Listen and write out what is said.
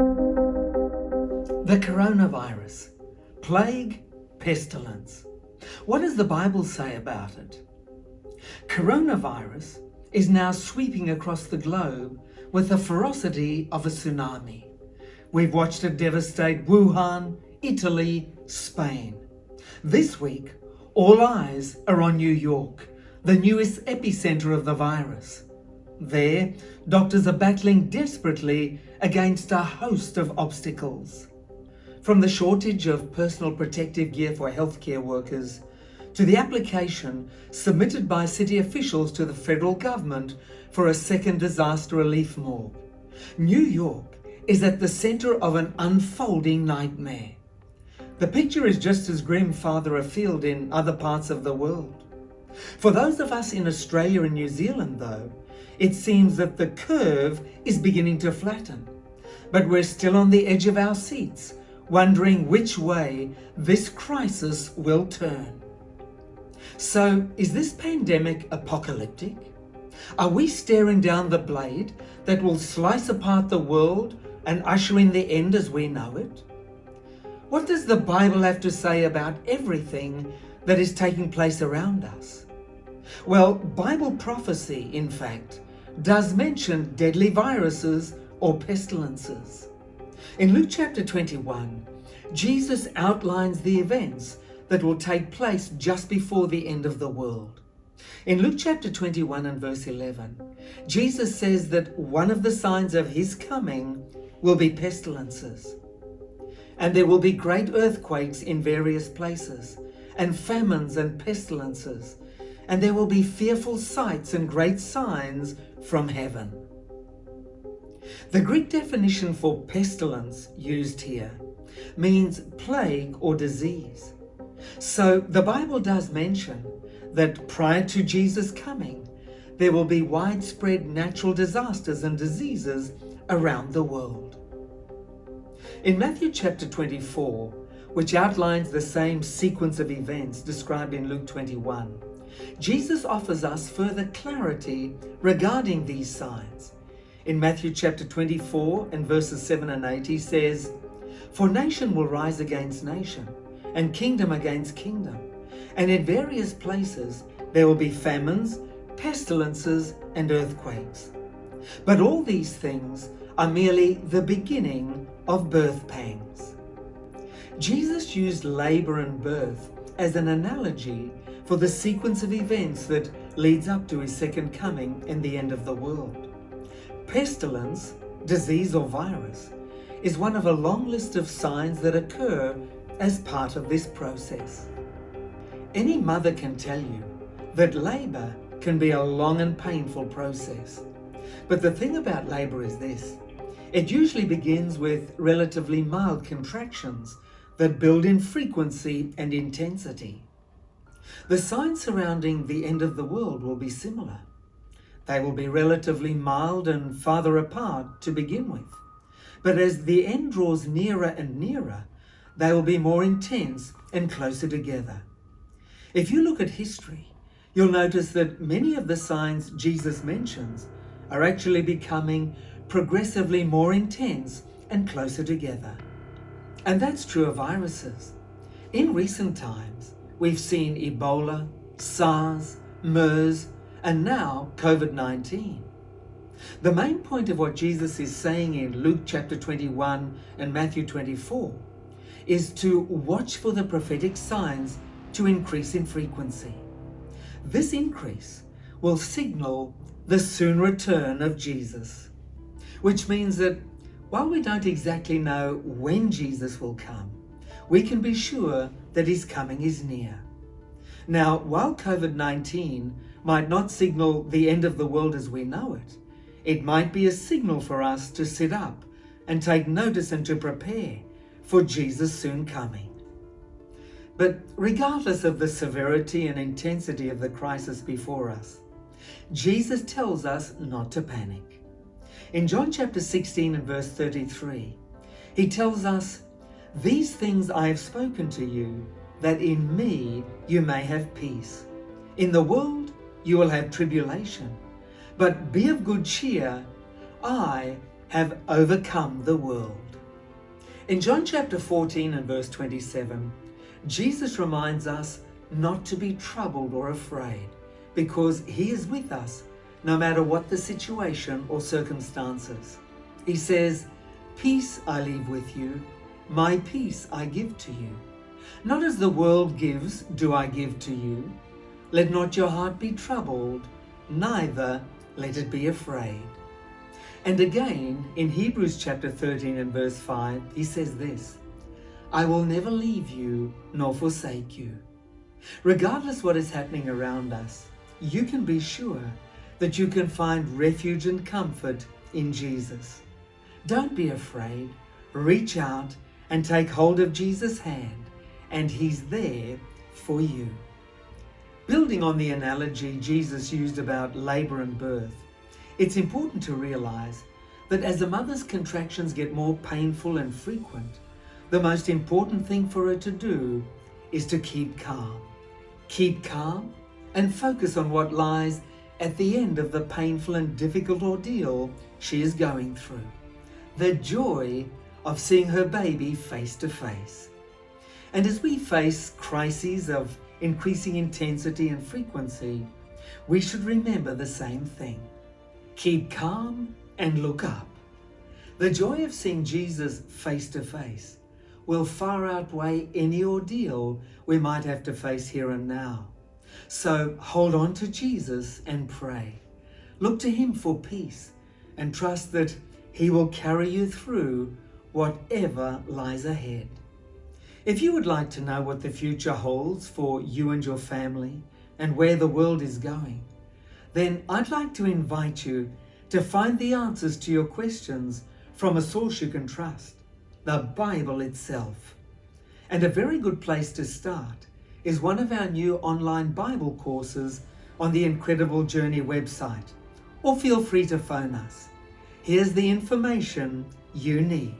The coronavirus, plague, pestilence. What does the Bible say about it? Coronavirus is now sweeping across the globe with the ferocity of a tsunami. We've watched it devastate Wuhan, Italy, Spain. This week, all eyes are on New York, the newest epicenter of the virus. There, doctors are battling desperately against a host of obstacles. From the shortage of personal protective gear for healthcare workers, to the application submitted by city officials to the federal government for a second disaster relief morgue, New York is at the center of an unfolding nightmare. The picture is just as grim farther afield in other parts of the world. For those of us in Australia and New Zealand, though, it seems that the curve is beginning to flatten, but we're still on the edge of our seats, wondering which way this crisis will turn. So, is this pandemic apocalyptic? Are we staring down the blade that will slice apart the world and usher in the end as we know it? What does the Bible have to say about everything that is taking place around us? Well, Bible prophecy, in fact, does mention deadly viruses or pestilences. In Luke chapter 21, Jesus outlines the events that will take place just before the end of the world. In Luke chapter 21 and verse 11, Jesus says that one of the signs of his coming will be pestilences. And there will be great earthquakes in various places, and famines and pestilences, and there will be fearful sights and great signs from heaven. The Greek definition for pestilence used here means plague or disease. So the Bible does mention that prior to Jesus' coming, there will be widespread natural disasters and diseases around the world. In Matthew chapter 24, which outlines the same sequence of events described in Luke 21, Jesus offers us further clarity regarding these signs. In Matthew chapter 24 and verses 7 and 8, he says, "For nation will rise against nation, and kingdom against kingdom, and in various places there will be famines, pestilences, and earthquakes. But all these things are merely the beginning of birth pangs." Jesus used labor and birth as an analogy for the sequence of events that leads up to his second coming and the end of the world. Pestilence, disease or virus, is one of a long list of signs that occur as part of this process. Any mother can tell you that labor can be a long and painful process. But the thing about labor is this: it usually begins with relatively mild contractions that build in frequency and intensity. The signs surrounding the end of the world will be similar. They will be relatively mild and farther apart to begin with. But as the end draws nearer and nearer, they will be more intense and closer together. If you look at history, you'll notice that many of the signs Jesus mentions are actually becoming progressively more intense and closer together. And that's true of viruses. In recent times, we've seen Ebola, SARS, MERS, and now COVID-19. The main point of what Jesus is saying in Luke chapter 21 and Matthew 24 is to watch for the prophetic signs to increase in frequency. This increase will signal the soon return of Jesus, which means that while we don't exactly know when Jesus will come, we can be sure that his coming is near. Now, while COVID-19 might not signal the end of the world as we know it, it might be a signal for us to sit up and take notice and to prepare for Jesus' soon coming. But regardless of the severity and intensity of the crisis before us, Jesus tells us not to panic. In John chapter 16 and verse 33, he tells us, "These things I have spoken to you, that in me you may have peace. In the world you will have tribulation, but be of good cheer, I have overcome the world." In John chapter 14 and verse 27, Jesus reminds us not to be troubled or afraid, because he is with us no matter what the situation or circumstances. He says, "Peace I leave with you, my peace I give to you. Not as the world gives do I give to you. Let not your heart be troubled, neither let it be afraid." And again, in Hebrews chapter 13 and verse 5, he says this, "I will never leave you nor forsake you." Regardless what is happening around us, you can be sure that you can find refuge and comfort in Jesus. Don't be afraid. Reach out and take hold of Jesus' hand, and he's there for you. Building on the analogy Jesus used about labor and birth, it's important to realize that as a mother's contractions get more painful and frequent, the most important thing for her to do is to keep calm. Keep calm and focus on what lies at the end of the painful and difficult ordeal she is going through. The joy of seeing her baby face to face. And as we face crises of increasing intensity and frequency, we should remember the same thing. Keep calm and look up. The joy of seeing Jesus face to face will far outweigh any ordeal we might have to face here and now. So hold on to Jesus and pray. Look to him for peace and trust that he will carry you through whatever lies ahead. If you would like to know what the future holds for you and your family and where the world is going, then I'd like to invite you to find the answers to your questions from a source you can trust, the Bible itself. And a very good place to start is one of our new online Bible courses on the Incredible Journey website, or feel free to phone us. Here's the information you need.